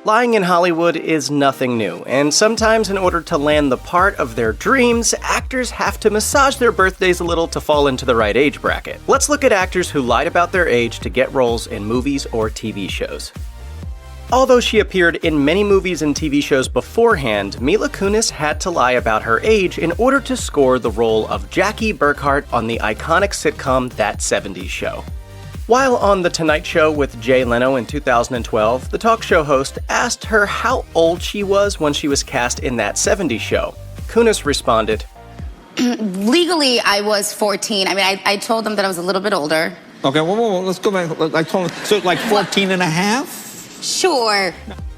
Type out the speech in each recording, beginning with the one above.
Lying in Hollywood is nothing new, and sometimes in order to land the part of their dreams, actors have to massage their birthdays a little to fall into the right age bracket. Let's look at actors who lied about their age to get roles in movies or TV shows. Although she appeared in many movies and TV shows beforehand, Mila Kunis had to lie about her age in order to score the role of Jackie Burkhart on the iconic sitcom That 70s Show. While on The Tonight Show with Jay Leno in 2012, the talk show host asked her how old she was when she was cast in That 70s Show. Kunis responded, Legally, I was 14. I mean, I told them that I was a little bit older. Okay, well, let's go back. I told them, so like 14 and a half? Sure.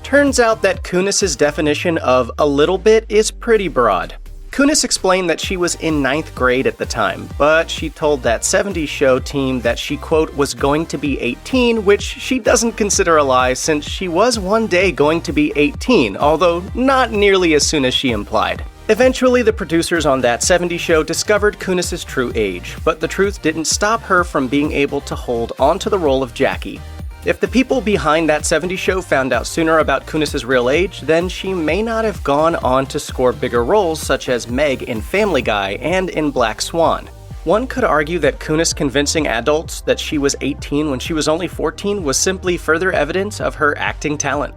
Turns out that Kunis' definition of a little bit is pretty broad. Kunis explained that she was in 9th grade at the time, but she told That 70s Show team that she, quote, was going to be 18, which she doesn't consider a lie since she was one day going to be 18, although not nearly as soon as she implied. Eventually, the producers on That 70s Show discovered Kunis' true age, but the truth didn't stop her from being able to hold onto the role of Jackie. If the people behind That 70s Show found out sooner about Kunis' real age, then she may not have gone on to score bigger roles such as Meg in Family Guy and in Black Swan. One could argue that Kunis convincing adults that she was 18 when she was only 14 was simply further evidence of her acting talent.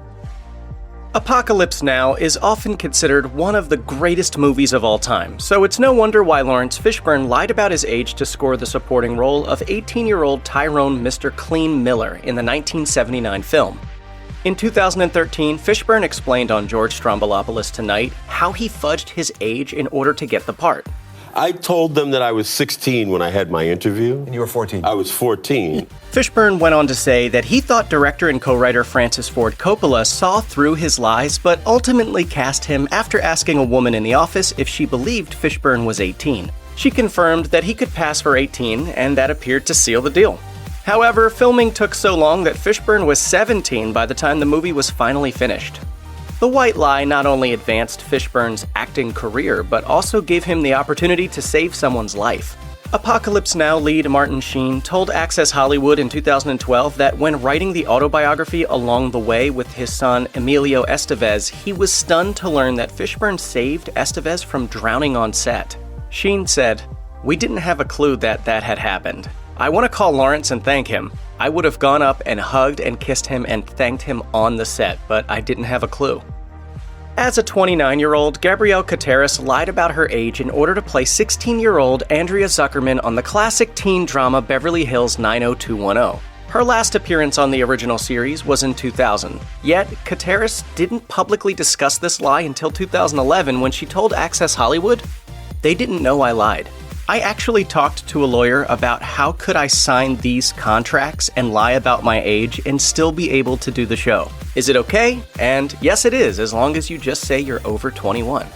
Apocalypse Now is often considered one of the greatest movies of all time, so it's no wonder why Laurence Fishburne lied about his age to score the supporting role of 18-year-old Tyrone Mr. Clean Miller in the 1979 film. In 2013, Fishburne explained on George Stroumboulopoulos Tonight how he fudged his age in order to get the part. I told them that I was 16 when I had my interview. And you were 14. I was 14. Fishburne went on to say that he thought director and co-writer Francis Ford Coppola saw through his lies, but ultimately cast him after asking a woman in the office if she believed Fishburne was 18. She confirmed that he could pass for 18, and that appeared to seal the deal. However, filming took so long that Fishburne was 17 by the time the movie was finally finished. The white lie not only advanced Fishburne's acting career, but also gave him the opportunity to save someone's life. Apocalypse Now lead Martin Sheen told Access Hollywood in 2012 that when writing the autobiography along the way with his son Emilio Estevez, he was stunned to learn that Fishburne saved Estevez from drowning on set. Sheen said, "We didn't have a clue that had happened. I want to call Laurence and thank him. I would have gone up and hugged and kissed him and thanked him on the set, but I didn't have a clue." As a 29-year-old, Gabrielle Carteris lied about her age in order to play 16-year-old Andrea Zuckerman on the classic teen drama Beverly Hills 90210. Her last appearance on the original series was in 2000. Yet, Carteris didn't publicly discuss this lie until 2011 when she told Access Hollywood, "They didn't know I lied. I actually talked to a lawyer about how could I sign these contracts and lie about my age and still be able to do the show. Is it okay? And yes, it is, as long as you just say you're over 21.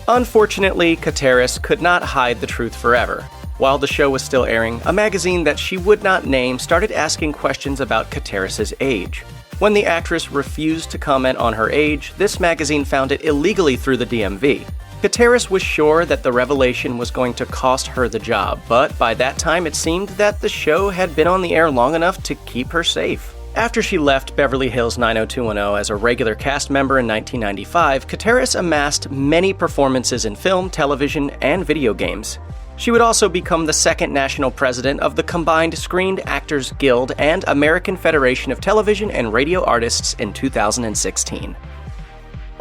Unfortunately, Carteris could not hide the truth forever. While the show was still airing, a magazine that she would not name started asking questions about Carteris' age. When the actress refused to comment on her age, this magazine found it illegally through the DMV. Carteris was sure that the revelation was going to cost her the job, but by that time it seemed that the show had been on the air long enough to keep her safe. After she left Beverly Hills 90210 as a regular cast member in 1995, Carteris amassed many performances in film, television, and video games. She would also become the second national president of the combined Screen Actors Guild and American Federation of Television and Radio Artists in 2016.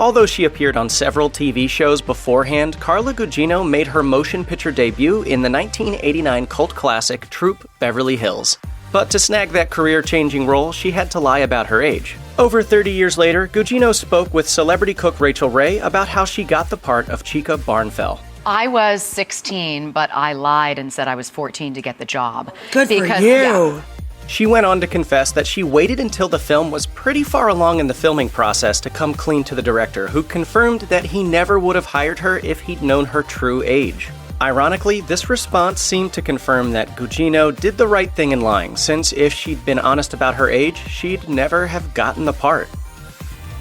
Although she appeared on several TV shows beforehand, Carla Gugino made her motion picture debut in the 1989 cult classic Troop Beverly Hills. But to snag that career-changing role, she had to lie about her age. Over 30 years later, Gugino spoke with celebrity cook Rachel Ray about how she got the part of Chica Barnfell. I was 16, but I lied and said I was 14 to get the job. Good for you. Yeah. She went on to confess that she waited until the film was pretty far along in the filming process to come clean to the director, who confirmed that he never would have hired her if he'd known her true age. Ironically, this response seemed to confirm that Gugino did the right thing in lying, since if she'd been honest about her age, she'd never have gotten the part.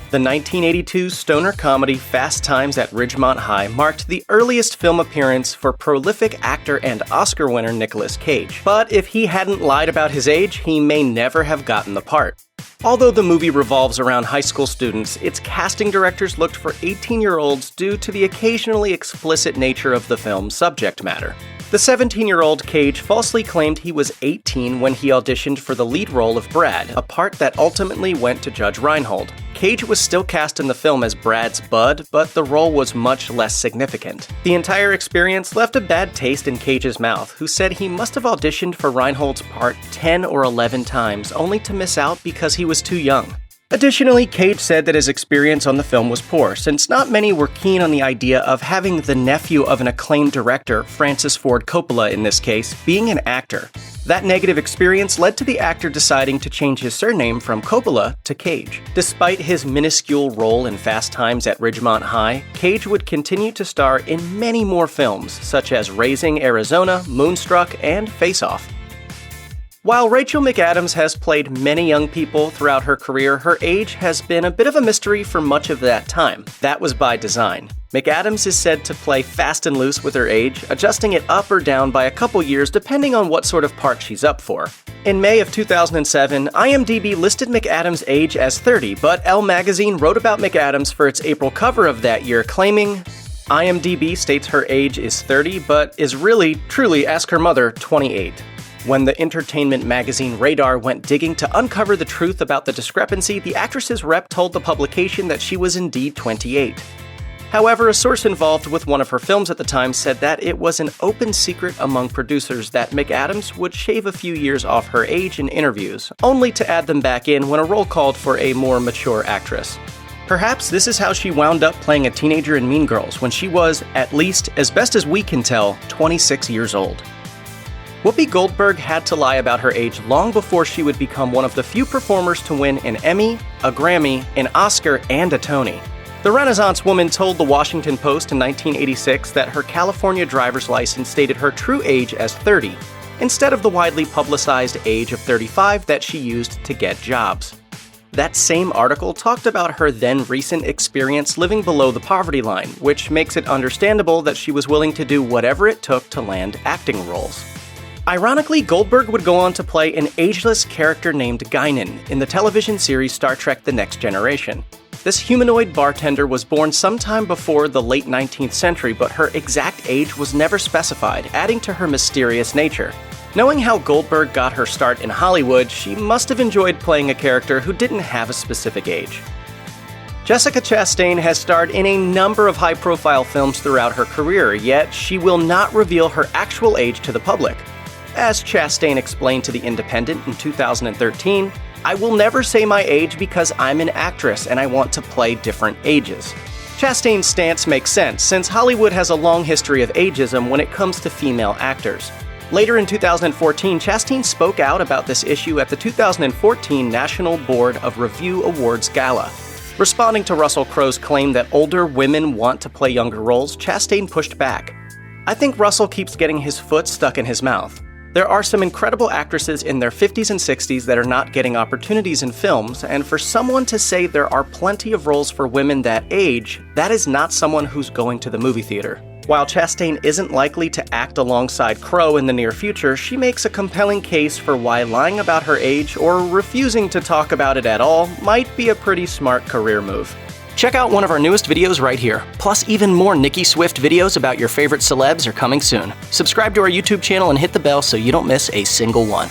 The 1982 stoner comedy Fast Times at Ridgemont High marked the earliest film appearance for prolific actor and Oscar winner Nicolas Cage. But if he hadn't lied about his age, he may never have gotten the part. Although the movie revolves around high school students, its casting directors looked for 18-year-olds due to the occasionally explicit nature of the film's subject matter. The 17-year-old Cage falsely claimed he was 18 when he auditioned for the lead role of Brad, a part that ultimately went to Judge Reinhold. Cage was still cast in the film as Brad's bud, but the role was much less significant. The entire experience left a bad taste in Cage's mouth, who said he must have auditioned for Reinhold's part 10 or 11 times, only to miss out because he was too young. Additionally, Cage said that his experience on the film was poor, since not many were keen on the idea of having the nephew of an acclaimed director, Francis Ford Coppola in this case, being an actor. That negative experience led to the actor deciding to change his surname from Coppola to Cage. Despite his minuscule role in Fast Times at Ridgemont High, Cage would continue to star in many more films, such as Raising Arizona, Moonstruck, and Face Off. While Rachel McAdams has played many young people throughout her career, her age has been a bit of a mystery for much of that time. That was by design. McAdams is said to play fast and loose with her age, adjusting it up or down by a couple years depending on what sort of part she's up for. In May of 2007, IMDb listed McAdams' age as 30, but Elle magazine wrote about McAdams for its April cover of that year, claiming, IMDb states her age is 30, but is really, truly, ask her mother, 28. When the entertainment magazine Radar went digging to uncover the truth about the discrepancy, the actress's rep told the publication that she was indeed 28. However, a source involved with one of her films at the time said that it was an open secret among producers that McAdams would shave a few years off her age in interviews, only to add them back in when a role called for a more mature actress. Perhaps this is how she wound up playing a teenager in Mean Girls when she was, at least as best as we can tell, 26 years old. Whoopi Goldberg had to lie about her age long before she would become one of the few performers to win an Emmy, a Grammy, an Oscar, and a Tony. The Renaissance woman told the Washington Post in 1986 that her California driver's license stated her true age as 30, instead of the widely publicized age of 35 that she used to get jobs. That same article talked about her then recent experience living below the poverty line, which makes it understandable that she was willing to do whatever it took to land acting roles. Ironically, Goldberg would go on to play an ageless character named Guinan in the television series Star Trek: The Next Generation. This humanoid bartender was born sometime before the late 19th century, but her exact age was never specified, adding to her mysterious nature. Knowing how Goldberg got her start in Hollywood, she must have enjoyed playing a character who didn't have a specific age. Jessica Chastain has starred in a number of high-profile films throughout her career, yet she will not reveal her actual age to the public. As Chastain explained to The Independent in 2013, I will never say my age because I'm an actress and I want to play different ages. Chastain's stance makes sense since Hollywood has a long history of ageism when it comes to female actors. Later in 2014, Chastain spoke out about this issue at the 2014 National Board of Review Awards Gala. Responding to Russell Crowe's claim that older women want to play younger roles, Chastain pushed back. I think Russell keeps getting his foot stuck in his mouth. There are some incredible actresses in their 50s and 60s that are not getting opportunities in films, and for someone to say there are plenty of roles for women that age, that is not someone who's going to the movie theater. While Chastain isn't likely to act alongside Crowe in the near future, she makes a compelling case for why lying about her age or refusing to talk about it at all might be a pretty smart career move. Check out one of our newest videos right here. Plus, even more Nicki Swift videos about your favorite celebs are coming soon. Subscribe to our YouTube channel and hit the bell so you don't miss a single one.